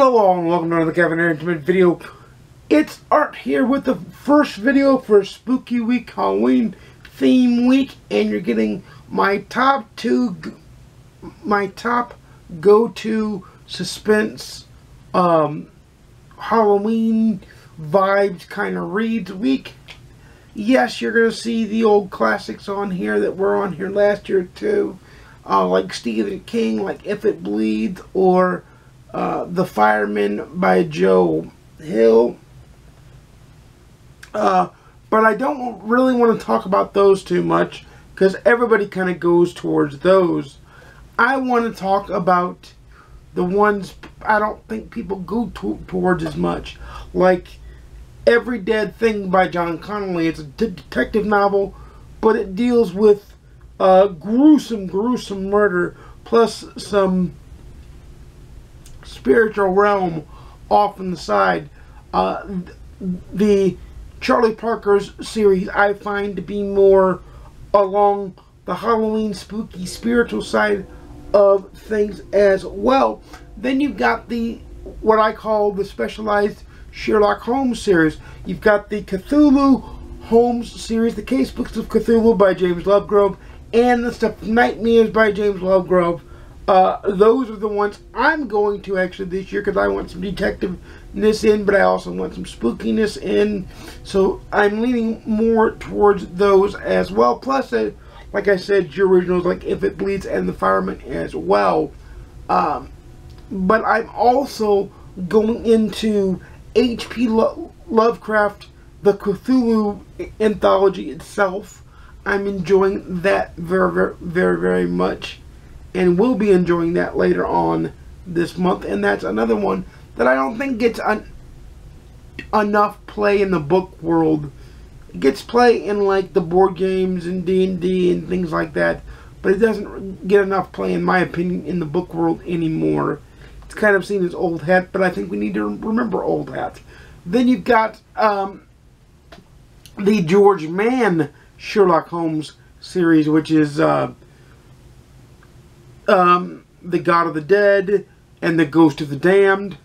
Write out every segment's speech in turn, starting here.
Hello all and welcome to another Kevin Intimate video. It's Art here with the first video for Spooky Week, Halloween theme week, and you're getting my top go-to suspense Halloween vibes kind of reads week. Yes, you're going to see the old classics on here that were on here last year too, like Stephen King, like If It Bleeds, or The Fireman by Joe Hill. But I don't really want to talk about those too much because everybody kind of goes towards those. I want to talk about the ones I don't think people go towards as much, like Every Dead Thing by John Connolly. It's a detective novel, but it deals with gruesome murder plus some spiritual realm off on the side. The Charlie Parker's series I find to be more along the Halloween spooky spiritual side of things as well. Then you've got the what I call the specialized Sherlock Holmes series. You've got the Cthulhu Holmes series, the Case Books of Cthulhu by James Lovegrove, and the Stuff of Nightmares by James Lovegrove. Those are the ones I'm going to actually this year because I want some detectiveness in, but I also want some spookiness in. So I'm leaning more towards those as well. Plus, like I said, your originals like If It Bleeds and The Fireman as well. But I'm also going into H.P. Lovecraft, the Cthulhu anthology itself. I'm enjoying that very much, and will be enjoying that later on this month. And that's another one that I don't think gets enough play in the book world. It gets play in like the board games and D&D and things like that, but it doesn't get enough play, in my opinion, in the book world anymore. It's kind of seen as old hat, but I think we need to remember old hat. Then you've got the George Mann Sherlock Holmes series, which is The God of the Dead and The Ghost of the Damned,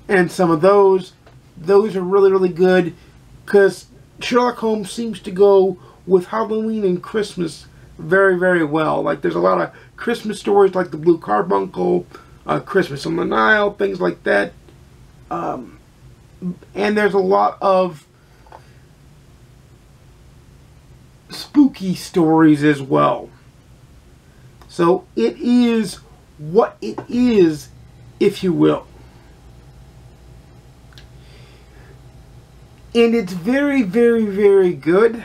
and some of those are really good because Sherlock Holmes seems to go with Halloween and Christmas very well. Like there's a lot of Christmas stories like The Blue Carbuncle, Christmas on the Nile, things like that, and there's a lot of spooky stories as well. So it is what it is, if you will. And it's very good.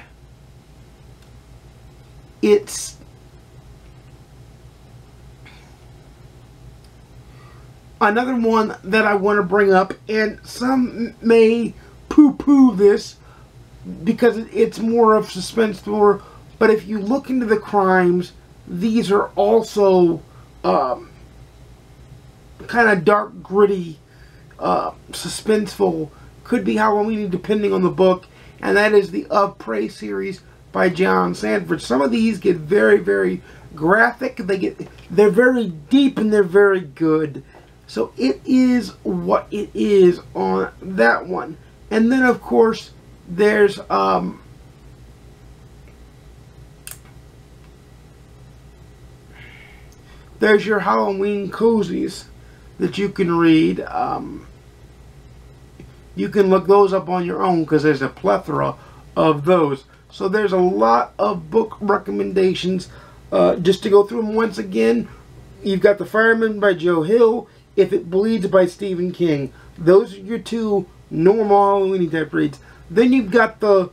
It's another one that I want to bring up, and some may poo-poo this because it's more of suspense thriller, but if you look into the crimes, these are also kind of dark, gritty, suspenseful, could be Halloween depending on the book, and that is the Of Prey series by John Sanford. Some of these get very graphic, they're very deep, and they're very good. So it is what it is on that one. And then of course there's your Halloween cozies that you can read. You can look those up on your own because there's a plethora of those. So there's a lot of book recommendations. Just to go through them once again, you've got The Fireman by Joe Hill, If It Bleeds by Stephen King. Those are your two normal Halloween type reads. Then you've got the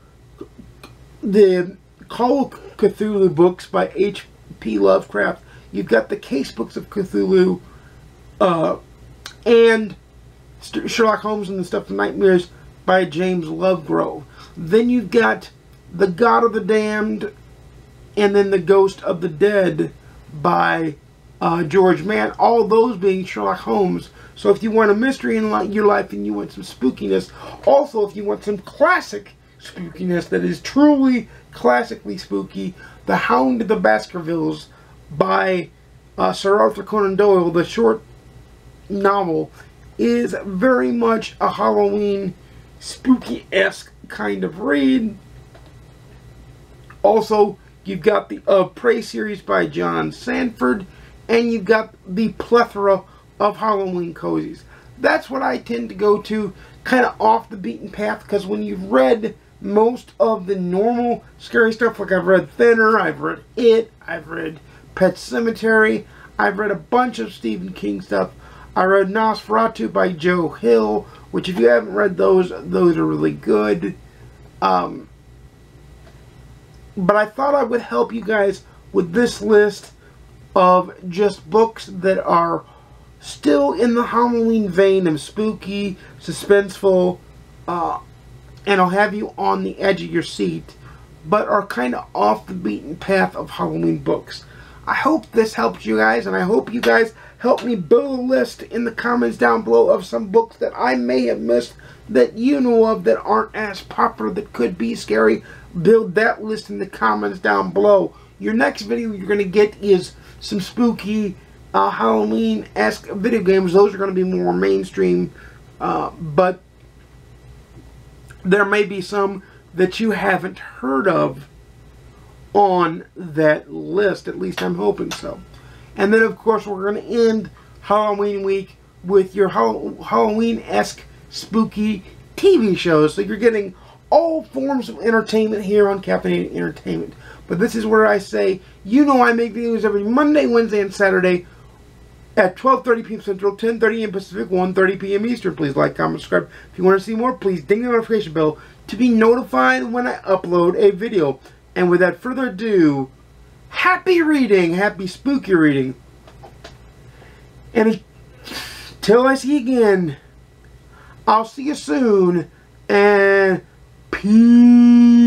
Call of Cthulhu books by H.P. Lovecraft. You've got the Case Books of Cthulhu, and Sherlock Holmes and the Stuff of Nightmares by James Lovegrove. Then you've got The God of the Damned, and then The Ghost of the Dead by George Mann. All those being Sherlock Holmes. So if you want a mystery in your life and you want some spookiness, also if you want some classic spookiness that is truly classically spooky, The Hound of the Baskervilles by Sir Arthur Conan Doyle, the short novel, is very much a Halloween spooky-esque kind of read. Also, you've got the Prey series by John Sanford, and you've got the plethora of Halloween cozies. That's what I tend to go to, kind of off the beaten path, because when you've read most of the normal scary stuff, like I've read Thinner, I've read It, I've read Pet Sematary, I've read a bunch of Stephen King stuff. I read Nosferatu by Joe Hill, which if you haven't read those are really good. But I thought I would help you guys with this list of just books that are still in the Halloween vein of spooky, suspenseful, and I'll have you on the edge of your seat, but are kind of off the beaten path of Halloween books. I hope this helps you guys, and I hope you guys help me build a list in the comments down below of some books that I may have missed that you know of that aren't as popular, that could be scary. Build that list in the comments down below. Your next video you're going to get is some spooky Halloween-esque video games. Those are going to be more mainstream, but there may be some that you haven't heard of on that list. At least I'm hoping so. And then, of course, we're going to end Halloween week with your Halloween-esque spooky TV shows. So you're getting all forms of entertainment here on Captivating Entertainment. But this is where I say, you know, I make videos every Monday, Wednesday, and Saturday at 12:30 p.m. Central, 10:30 a.m. Pacific, 1:30 p.m. Eastern. Please like, comment, subscribe. If you want to see more, please ding the notification bell to be notified when I upload a video. And without further ado, happy reading, happy spooky reading. And until I see you again, I'll see you soon, and peace.